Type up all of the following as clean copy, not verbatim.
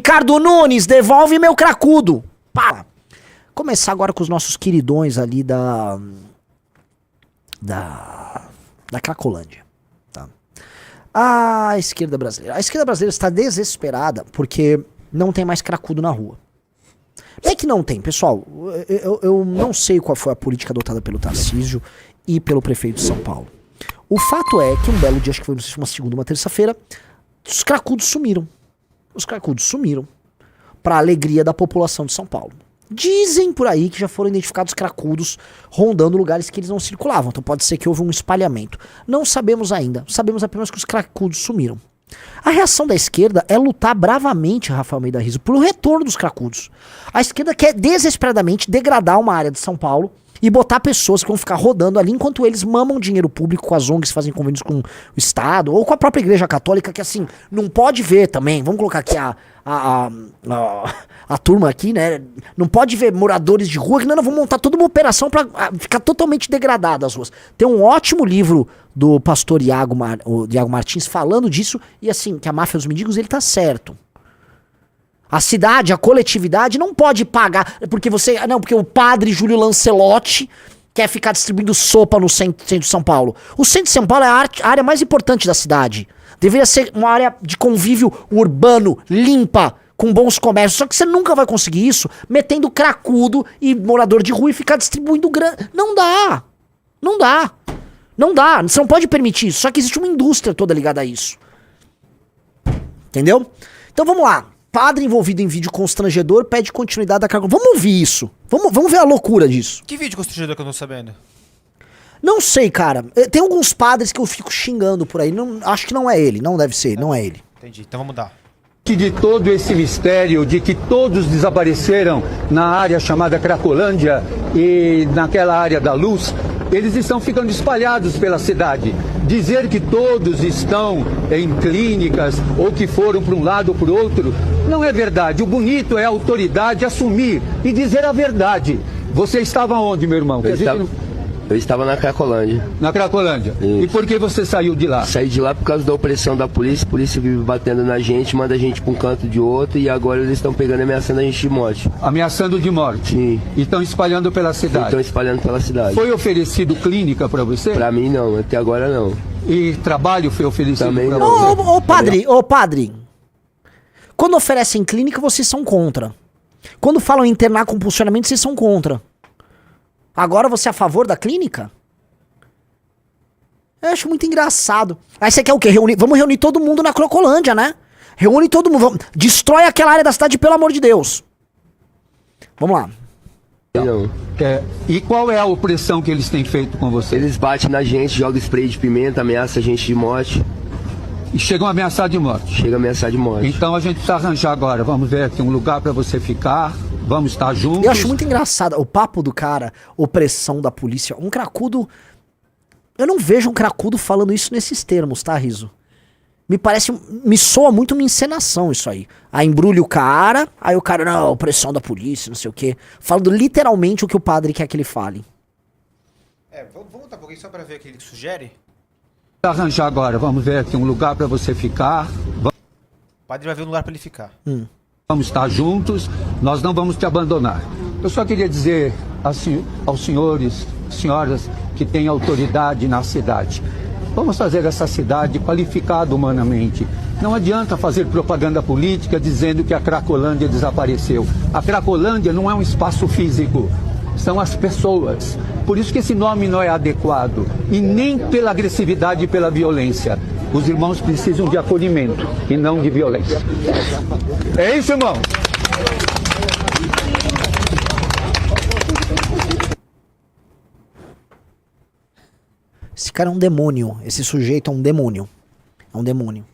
Ricardo Nunes, devolve meu cracudo. Pá. Começar agora com os nossos queridões ali da Cracolândia. Tá? A esquerda brasileira. A esquerda brasileira está desesperada porque não tem mais cracudo na rua. É que não tem, pessoal. Eu não sei qual foi a política adotada pelo Tarcísio e pelo prefeito de São Paulo. O fato é que um belo dia, acho que foi uma segunda, uma terça-feira, os cracudos sumiram. Os cracudos sumiram. Para alegria da população de São Paulo. Dizem por aí que já foram identificados cracudos rondando lugares que eles não circulavam. Então pode ser que houve um espalhamento. Não sabemos ainda. Sabemos apenas que os cracudos sumiram. A reação da esquerda é lutar bravamente, Rafael Almeida Rizzo, pelo retorno dos cracudos. A esquerda quer desesperadamente degradar uma área de São Paulo e botar pessoas que vão ficar rodando ali enquanto eles mamam dinheiro público com as ONGs, fazem convênios com o Estado ou com a própria Igreja Católica, que assim, não pode ver também. Vamos colocar aqui a turma aqui, né? Não pode ver moradores de rua, que não vão montar toda uma operação pra ficar totalmente degradada as ruas. Tem um ótimo livro do pastor Iago Martins falando disso, e assim, que a máfia dos mendigos, ele tá certo. A cidade, a coletividade não pode pagar, porque porque o padre Júlio Lancelotti quer ficar distribuindo sopa no centro de São Paulo. O centro de São Paulo é a área mais importante da cidade. Deveria ser uma área de convívio urbano, limpa, com bons comércios. Só que você nunca vai conseguir isso metendo cracudo e morador de rua e ficar distribuindo grana. Não dá. Não dá. Não dá. Você não pode permitir isso. Só que existe uma indústria toda ligada a isso. Entendeu? Então vamos lá. Padre envolvido em vídeo constrangedor pede continuidade da carga. Vamos ouvir isso. Vamos ver a loucura disso. Que vídeo constrangedor que eu não tô sabendo? Não sei, cara. Tem alguns padres que eu fico xingando por aí. Não, acho que não é ele. Não deve ser. Não é ele. Entendi. Então vamos mudar. De todo esse mistério de que todos desapareceram na área chamada Cracolândia e naquela área da Luz, eles estão ficando espalhados pela cidade. Dizer que todos estão em clínicas ou que foram para um lado ou para o outro, não é verdade. O bonito é a autoridade assumir e dizer a verdade. Você estava onde, meu irmão? Eu estava na Cracolândia. Na Cracolândia? Isso. E por que você saiu de lá? Saí de lá por causa da opressão da polícia. A polícia vive batendo na gente, manda a gente para um canto de outro e agora eles estão pegando e ameaçando a gente de morte. Ameaçando de morte? Sim. E estão espalhando pela cidade? Estão espalhando pela cidade. Foi oferecido clínica para você? Para mim não, até agora não. E trabalho foi oferecido também para não. você? Ô padre, quando oferecem clínica vocês são contra. Quando falam em internar compulsoriamente vocês são contra. Agora você é a favor da clínica? Eu acho muito engraçado. Aí você quer o quê? Vamos reunir todo mundo na Cracolândia, né? Reúne todo mundo. Destrói aquela área da cidade, pelo amor de Deus. Vamos lá. Não. E qual é a opressão que eles têm feito com você? Eles batem na gente, jogam spray de pimenta, ameaçam a gente de morte. E chegam a ameaçar de morte? Chega a ameaçar de morte. Então a gente precisa arranjar agora. Vamos ver aqui um lugar para você ficar. Vamos estar juntos. Eu acho muito engraçado o papo do cara, opressão da polícia. Um cracudo... Eu não vejo um cracudo falando isso nesses termos, tá, Rizzo? Me soa muito uma encenação isso aí. Aí embrulha o cara, aí o cara, não, opressão da polícia, não sei o quê. Falando literalmente o que o padre quer que ele fale. Vamos voltar um pouquinho só pra ver o que ele sugere? Arranjar agora, vamos ver aqui um lugar para você ficar. O padre vai ver um lugar pra ele ficar. Vamos estar juntos, nós não vamos te abandonar. Eu só queria dizer aos senhores, senhoras que têm autoridade na cidade, vamos fazer essa cidade qualificada humanamente. Não adianta fazer propaganda política dizendo que a Cracolândia desapareceu. A Cracolândia não é um espaço físico, são as pessoas. Por isso que esse nome não é adequado, e nem pela agressividade e pela violência. Os irmãos precisam de acolhimento e não de violência. É isso, irmão? Esse cara é um demônio. Esse sujeito é um demônio. É um demônio.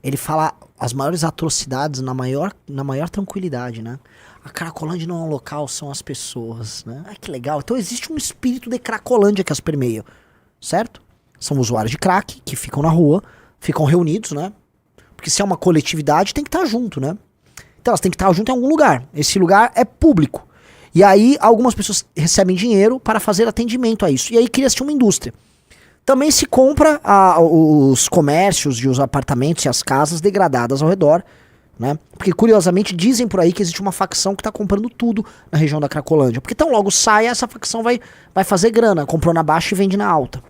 Ele fala as maiores atrocidades na maior tranquilidade, né? A Cracolândia não é um local, são as pessoas, né? Ah, que legal. Então existe um espírito de Cracolândia que as permeia, certo? São usuários de crack que ficam na rua, ficam reunidos, né? Porque se é uma coletividade, tem que estar junto, né? Então elas têm que estar junto em algum lugar. Esse lugar é público. E aí algumas pessoas recebem dinheiro para fazer atendimento a isso. E aí cria-se uma indústria. Também se compra os comércios e os apartamentos e as casas degradadas ao redor né? Porque curiosamente dizem por aí que existe uma facção que tá comprando tudo na região da Cracolândia. Porque tão logo sai, essa facção vai fazer grana. Comprou na baixa e vende na alta.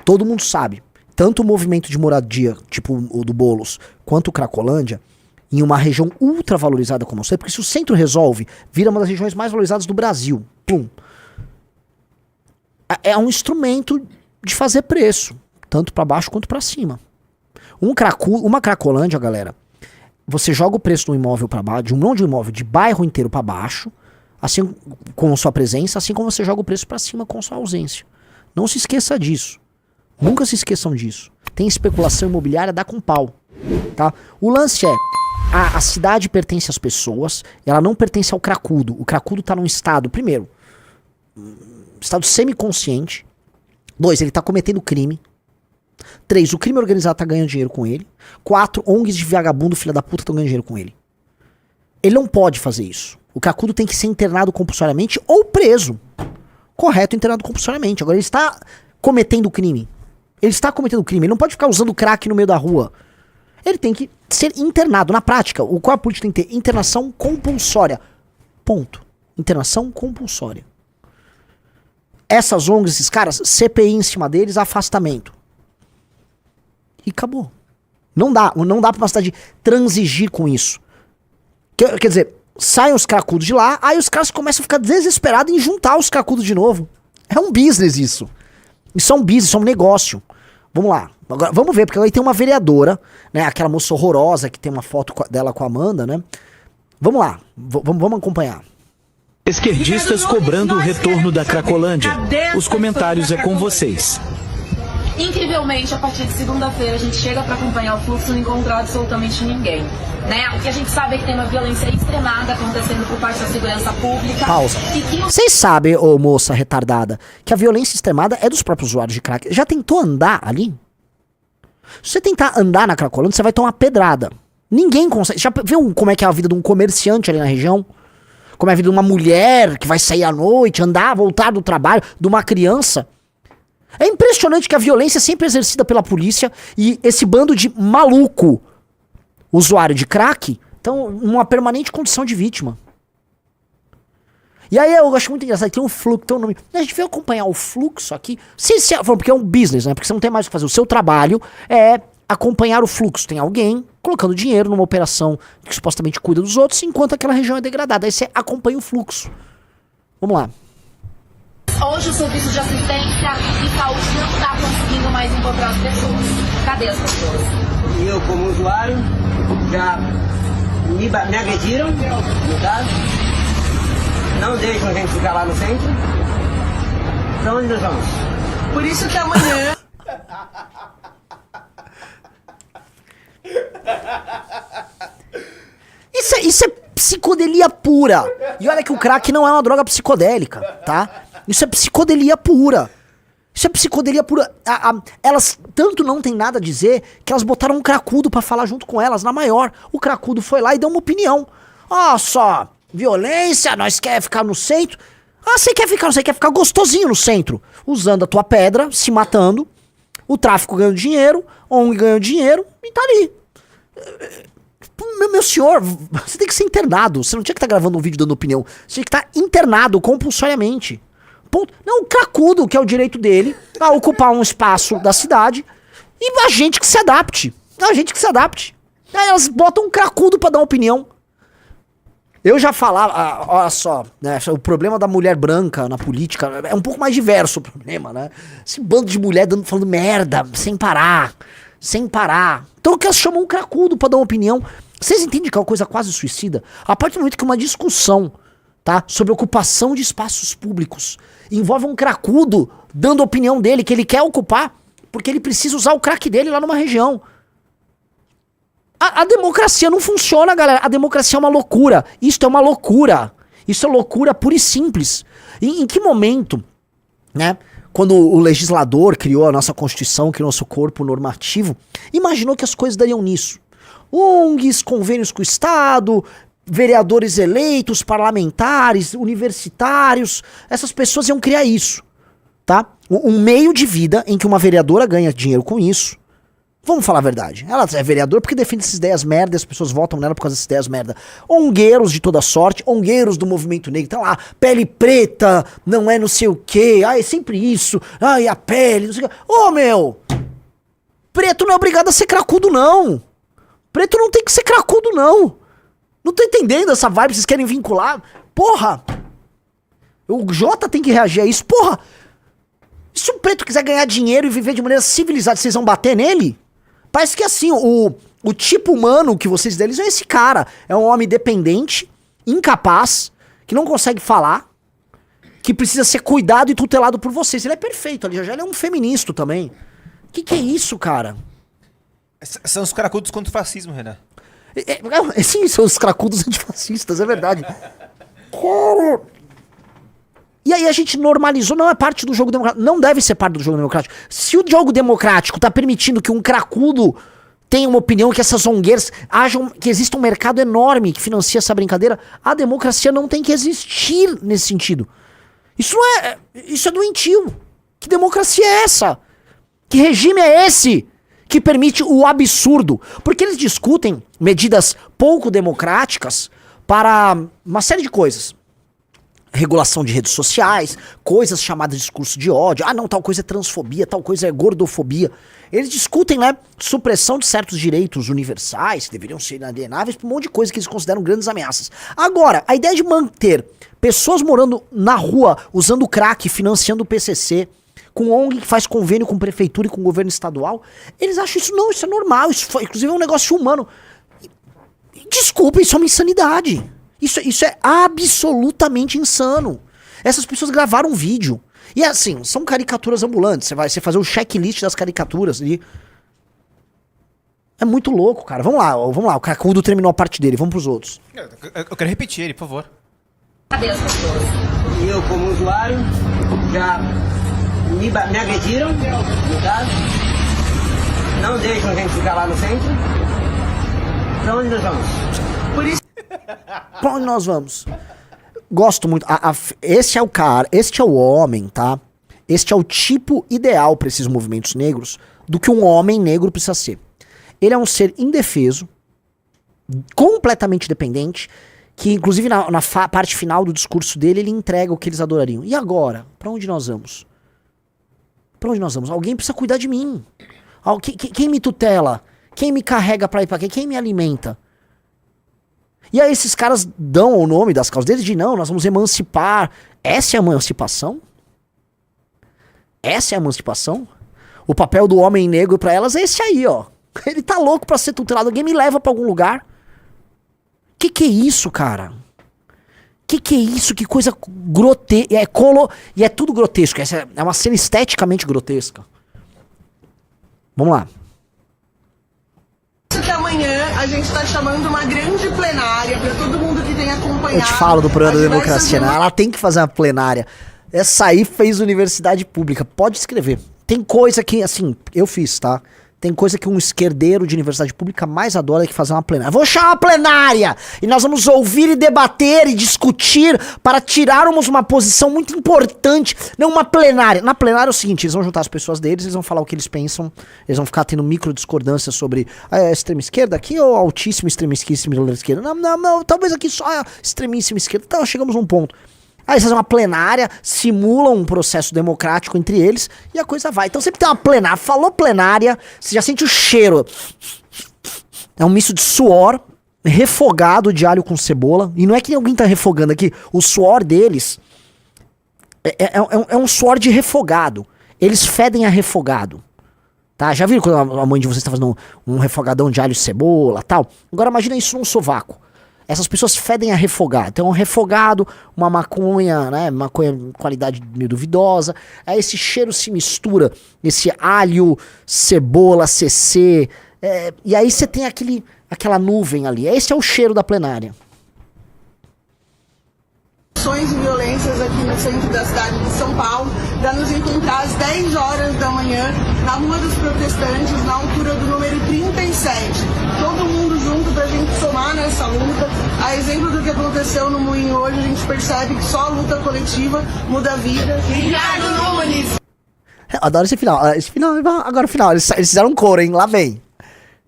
Todo mundo sabe. Tanto o movimento de moradia, tipo o do Boulos, quanto o Cracolândia, em uma região ultra valorizada como você, porque se o centro resolve, vira uma das regiões mais valorizadas do Brasil. Plum. É um instrumento de fazer preço, tanto para baixo quanto para cima. Uma Cracolândia, galera, você joga o preço do imóvel para baixo, não de um imóvel, de bairro inteiro para baixo, assim com sua presença, assim como você joga o preço para cima com sua ausência. Não se esqueça disso. Nunca se esqueçam disso. Tem especulação imobiliária, dá com pau. Tá? O lance é, a cidade pertence às pessoas, ela não pertence ao cracudo. O cracudo tá num estado, primeiro, estado semiconsciente. 2, ele tá cometendo crime. 3, o crime organizado tá ganhando dinheiro com ele. 4, ONGs de vagabundo, filha da puta, estão ganhando dinheiro com ele. Ele não pode fazer isso. O cracudo tem que ser internado compulsoriamente ou preso. Correto, internado compulsoriamente. Agora ele está cometendo crime. Ele está cometendo crime. Ele não pode ficar usando crack no meio da rua. Ele tem que ser internado. Na prática, o Corpo Político tem que ter internação compulsória. Ponto. Internação compulsória. Essas ONGs, esses caras, CPI em cima deles, afastamento. E acabou. Não dá pra uma cidade transigir com isso. Quer dizer, saem os cracudos de lá, aí os caras começam a ficar desesperados em juntar os cracudos de novo. É um business isso. Isso é um business, isso é um negócio. Vamos lá. Agora, vamos ver, porque aí tem uma vereadora, né? Aquela moça horrorosa que tem uma foto dela com a Amanda, né? Vamos lá. Vamos acompanhar. Esquerdistas cobrando o retorno da Cracolândia. Os comentários é com vocês. Incrivelmente, a partir de segunda-feira, a gente chega para acompanhar o fluxo e não encontra absolutamente ninguém. Né? O que a gente sabe é que tem uma violência extremada acontecendo por parte da segurança pública. Pausa. Vocês sabem, ô moça retardada, que a violência extremada é dos próprios usuários de crack. Já tentou andar ali? Se você tentar andar na Cracolândia, você vai tomar pedrada. Ninguém consegue. Já viu como é que é a vida de um comerciante ali na região? Como é a vida de uma mulher que vai sair à noite, andar, voltar do trabalho, de uma criança? É impressionante que a violência é sempre exercida pela polícia e esse bando de maluco usuário de crack estão numa permanente condição de vítima. E aí eu acho muito engraçado, tem um fluxo, tem um nome. A gente veio acompanhar o fluxo aqui, porque é um business, né? Porque você não tem mais o que fazer. O seu trabalho é acompanhar o fluxo. Tem alguém colocando dinheiro numa operação que supostamente cuida dos outros, enquanto aquela região é degradada. Aí você acompanha o fluxo. Vamos lá. Hoje o serviço de assistência e saúde não está conseguindo mais encontrar as pessoas. Cadê as pessoas? Eu, como usuário, já me agrediram, no caso. Não deixam a gente ficar lá no centro. Então onde nós vamos? Por isso que amanhã... Isso é psicodelia pura. E olha que o crack não é uma droga psicodélica, tá? Isso é psicodelia pura. Isso é psicodelia pura. Elas tanto não tem nada a dizer que elas botaram um cracudo pra falar junto com elas, na maior. O cracudo foi lá e deu uma opinião. Ó, só, violência, nós quer ficar no centro. Ah, você quer ficar gostosinho no centro. Usando a tua pedra, se matando. O tráfico ganhando dinheiro, ONG ganhando dinheiro e tá ali. Meu senhor, você tem que ser internado. Você não tinha que estar gravando um vídeo dando opinião. Você tinha que estar internado compulsoriamente. Ponto. Não, o cracudo, que é o direito dele, a ocupar um espaço da cidade, e a gente que se adapte. A gente que se adapte. Aí elas botam um cracudo pra dar uma opinião. Eu já falava, olha só, né, o problema da mulher branca na política é um pouco mais diverso o problema, né? Esse bando de mulher falando merda, sem parar. Então o que elas chamam um cracudo pra dar uma opinião. Vocês entendem que é uma coisa quase suicida? A partir do momento que uma discussão, tá, sobre ocupação de espaços públicos envolve um cracudo dando a opinião dele, que ele quer ocupar, porque ele precisa usar o crack dele lá numa região. A democracia não funciona, galera. A democracia é uma loucura. Isto é uma loucura. Isso é loucura pura e simples. Em que momento, né, quando o legislador criou a nossa Constituição, criou o nosso corpo normativo, imaginou que as coisas dariam nisso? ONGs, convênios com o Estado, vereadores eleitos, parlamentares, universitários, essas pessoas iam criar isso, tá? Um meio de vida em que uma vereadora ganha dinheiro com isso, Vamos falar a verdade. Ela é vereadora porque defende essas ideias merda, as pessoas votam nela por causa dessas ideias merda. Ongueiros de toda sorte, ongueiros do movimento negro, tá lá, pele preta, não é não sei o quê, é sempre isso, a pele, não sei o quê. Ô, meu, preto não é obrigado a ser cracudo, não. Preto não tem que ser cracudo, não. Não tô entendendo essa vibe, vocês querem vincular? Porra! O Jota tem que reagir a isso, porra! Se o preto quiser ganhar dinheiro e viver de maneira civilizada, vocês vão bater nele? Parece que assim, o tipo humano que vocês idealizam é esse cara. É um homem dependente, incapaz, que não consegue falar, que precisa ser cuidado e tutelado por vocês. Ele é perfeito ali, já ele é um feminista também. Que é isso, cara? São os cracudos contra o fascismo, Renan. Sim, são os cracudos antifascistas, é verdade. Cara... E aí a gente normalizou, não é parte do jogo democrático, não deve ser parte do jogo democrático. Se o jogo democrático tá permitindo que um cracudo tenha uma opinião, que essas zongueiras que exista um mercado enorme que financia essa brincadeira, a democracia não tem que existir nesse sentido. Isso é doentio. Que democracia é essa? Que regime é esse que permite o absurdo? Porque eles discutem medidas pouco democráticas para uma série de coisas. Regulação de redes sociais, coisas chamadas de discurso de ódio. Ah, não, tal coisa é transfobia, tal coisa é gordofobia. Eles discutem, né, supressão de certos direitos universais, que deveriam ser inalienáveis, por um monte de coisa que eles consideram grandes ameaças. Agora, a ideia de manter pessoas morando na rua, usando crack, financiando o PCC, com ONG que faz convênio com prefeitura e com governo estadual, eles acham isso, não, isso é normal, inclusive é um negócio humano. Desculpa, isso é uma insanidade. Isso é absolutamente insano. Essas pessoas gravaram um vídeo. E assim, são caricaturas ambulantes. Você fazer o checklist das caricaturas ali. É muito louco, cara. Vamos lá. O cracudo terminou a parte dele. Vamos pros outros. Eu quero repetir ele, por favor. Cadê as pessoas? E eu, como usuário, já me agrediram, no caso. Não deixam a gente ficar lá no centro. Pra onde nós vamos? Por isso. Pra onde nós vamos? Gosto muito. Este é o cara, este é o homem, tá? Este é o tipo ideal pra esses movimentos negros do que um homem negro precisa ser. Ele é um ser indefeso, completamente dependente, que inclusive na parte final do discurso dele, ele entrega o que eles adorariam. E agora? Pra onde nós vamos? Pra onde nós vamos? Alguém precisa cuidar de mim. Quem me tutela? Quem me carrega pra ir pra quê? Quem me alimenta? E aí esses caras dão o nome das causas deles de não, nós vamos emancipar. Essa é a emancipação? Essa é a emancipação? O papel do homem negro pra elas é esse aí, ó. Ele tá louco pra ser tutelado. Alguém me leva pra algum lugar? Que é isso, cara? Que é isso? Que coisa grotesca. E é tudo grotesco. Essa é uma cena esteticamente grotesca. Vamos lá. Que amanhã a gente está chamando uma grande plenária para todo mundo que tem acompanhado. Eu te falo do programa da democracia, né? Ela tem que fazer uma plenária. Essa aí fez universidade pública. Pode escrever. Tem coisa que, assim, eu fiz, tá? Tem coisa que um esquerdeiro de universidade pública mais adora que fazer uma plenária. Vou chamar uma plenária! E nós vamos ouvir e debater e discutir para tirarmos uma posição muito importante. Não uma plenária. Na plenária é o seguinte, eles vão juntar as pessoas deles, eles vão falar o que eles pensam, eles vão ficar tendo micro discordâncias sobre a extrema esquerda aqui ou altíssima extremíssima esquerda. Não, talvez aqui só a extremíssima esquerda. Então chegamos a um ponto. Aí eles fazem uma plenária, simulam um processo democrático entre eles e a coisa vai. Então sempre tem uma plenária. Falou plenária, você já sente o cheiro. É um misto de suor, refogado de alho com cebola. E não é que alguém tá refogando aqui. O suor deles é um suor de refogado. Eles fedem a refogado. Tá? Já viram quando a mãe de vocês tá fazendo um refogadão de alho e cebola tal? Agora imagina isso num sovaco. Essas pessoas fedem a refogado. Então, um refogado, uma maconha, né? Maconha de qualidade meio duvidosa. Aí esse cheiro se mistura. Esse alho, cebola, CC. E aí você tem aquela nuvem ali. Esse é o cheiro da plenária. Ações e violências aqui no centro da cidade de São Paulo, para nos encontrar às 10 horas da manhã na Rua dos Protestantes, na altura do número 37. Todo mundo junto para a gente somar nessa luta. A exemplo do que aconteceu no Moinho hoje, a gente percebe que só a luta coletiva muda a vida. Ricardo Nunes! Eu adoro esse final. Agora o final. Eles fizeram um coro, hein? Lá vem.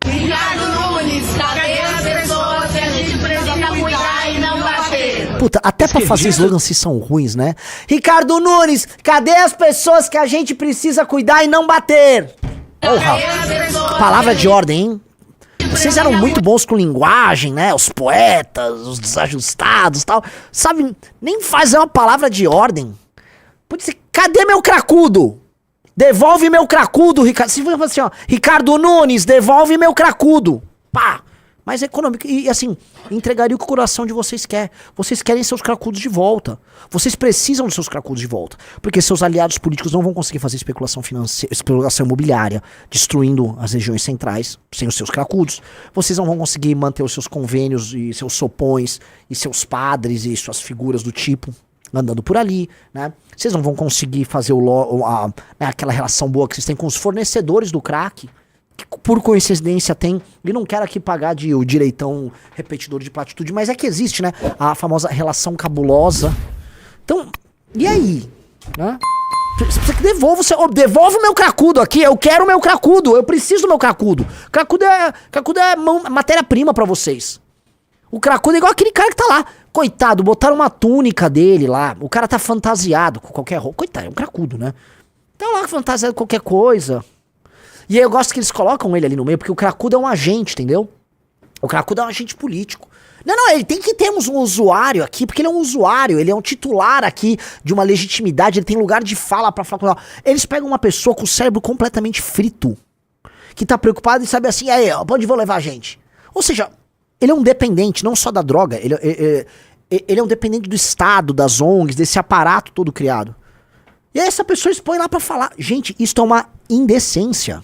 Ricardo Nunes, cadê as pessoas que a gente precisa cuidar e não bater? Puta, até pra fazer slogans se são ruins, né? Ricardo Nunes, cadê as pessoas que a gente precisa cuidar e não bater? Porra, palavra de ordem, hein? Vocês eram muito bons com linguagem, né? Os poetas, os desajustados e tal. Sabe, nem fazer uma palavra de ordem. Pode ser, cadê meu cracudo? Devolve meu cracudo, Ricardo. Se for assim, ó, Ricardo Nunes, devolve meu cracudo. Pá! Mais econômico. E assim, entregaria o que o coração de vocês quer. Vocês querem seus cracudos de volta. Vocês precisam dos seus cracudos de volta. Porque seus aliados políticos não vão conseguir fazer especulação financeira, especulação imobiliária, destruindo as regiões centrais, sem os seus cracudos. Vocês não vão conseguir manter os seus convênios e seus sopões e seus padres e suas figuras do tipo andando por ali, né? Vocês não vão conseguir fazer aquela relação boa que vocês têm com os fornecedores do crack, que por coincidência tem, e não quero aqui pagar de o direitão repetidor de platitude, mas é que existe, né? A famosa relação cabulosa. Então, e aí? Né? Você que devolve o meu cracudo aqui, eu quero o meu cracudo, eu preciso do meu cracudo. Cracudo é matéria-prima pra vocês. O cracudo é igual aquele cara que tá lá. Coitado, botaram uma túnica dele lá. O cara tá fantasiado com qualquer roupa. Coitado, é um cracudo, né? Tá lá fantasiado com qualquer coisa. E aí eu gosto que eles colocam ele ali no meio, porque o cracudo é um agente, entendeu? O cracudo é um agente político. Não, ele tem que ter um usuário aqui, porque ele é um usuário, ele é um titular aqui de uma legitimidade, ele tem lugar de fala pra falar. Eles pegam uma pessoa com o cérebro completamente frito, que tá preocupado e sabe assim, aí, ó, pra onde vão levar a gente? Ou seja, ele é um dependente, não só da droga, ele é um dependente do Estado, das ONGs, desse aparato todo criado. E aí essa pessoa expõe lá pra falar. Gente, isso é uma indecência.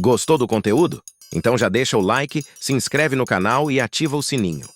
Gostou do conteúdo? Então já deixa o like, se inscreve no canal e ativa o sininho.